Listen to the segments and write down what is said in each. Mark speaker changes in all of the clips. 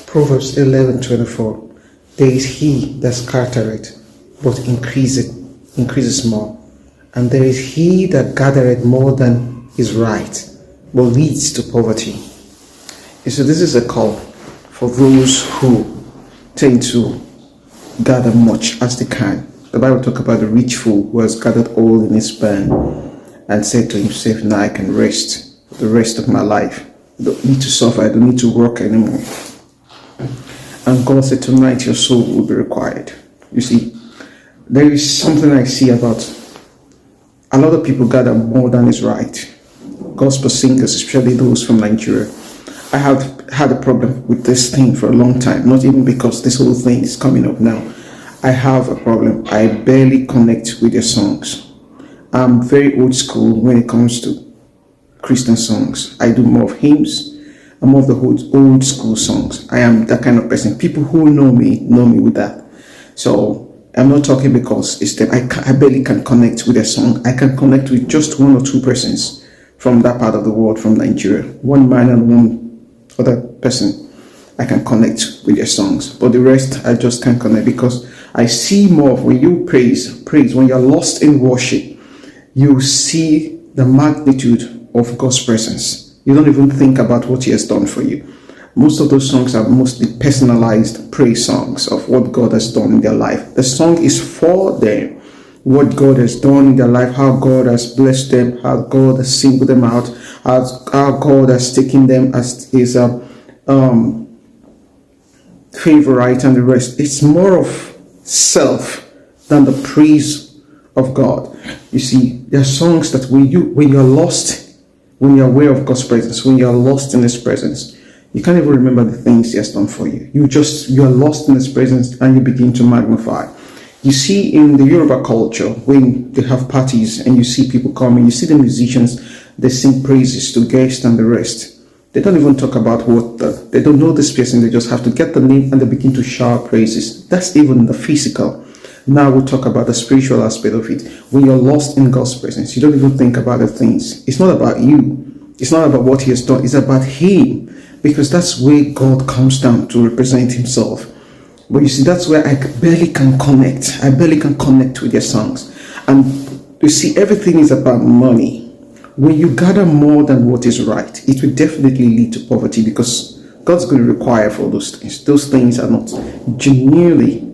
Speaker 1: Proverbs 11:24. There is he that scattereth, but increases more. And there is he that gathereth more than is right, but leads to poverty. And so this is a call for those who tend to gather much as they can. The Bible talks about the rich fool who has gathered all in his barn and said to himself, now I can rest the rest of my life. I don't need to suffer. I don't need to work anymore. And God said, tonight your soul will be required. You see, there is something I see about a lot of people gather more than is right. Gospel singers, especially those from Nigeria. I have had a problem with this thing for a long time, not even because this whole thing is coming up now. I have a problem. I barely connect with their songs. I'm very old school when it comes to Christian songs. I do more of hymns. I'm more of the old school songs. I am that kind of person. People who know me with that. So I'm not talking because it's them. I barely can connect with a song. I can connect with just one or two persons from that part of the world, from Nigeria. One man and one other person. I can connect with their songs. But the rest, I just can't connect because I see more of when you praise, when you're lost in worship, you see the magnitude of God's presence. You don't even think about what he has done for you. Most of those songs are mostly personalized praise songs of what God has done in their life. The song is for them, what God has done in their life, how God has blessed them, how God has singled them out, how God has taken them as his favorite and the rest. It's more of self than the praise of God. You see, there are songs that when you're lost, when you're aware of God's presence, when you're lost in his presence, you can't even remember the things he has done for you. You're lost in his presence and you begin to magnify. You see in the Yoruba culture, when they have parties and you see people coming, you see the musicians, they sing praises to guests and the rest. They don't even talk about they don't know this person, they just have to get the name and they begin to shout praises. That's even the physical. Now we'll talk about the spiritual aspect of it. When you're lost in God's presence, you don't even think about the things. It's not about you. It's not about what he has done. It's about him. Because that's where God comes down to represent himself. But you see, that's where I barely can connect. I barely can connect with their songs. And you see, everything is about money. When you gather more than what is right, it will definitely lead to poverty because God's going to require for those things. Those things are not genuinely,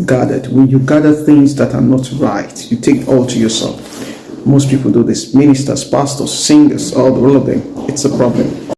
Speaker 1: gathered. When you gather things that are not right, you take all to yourself. Most people do this. Ministers, pastors, singers, all of them. It's a problem.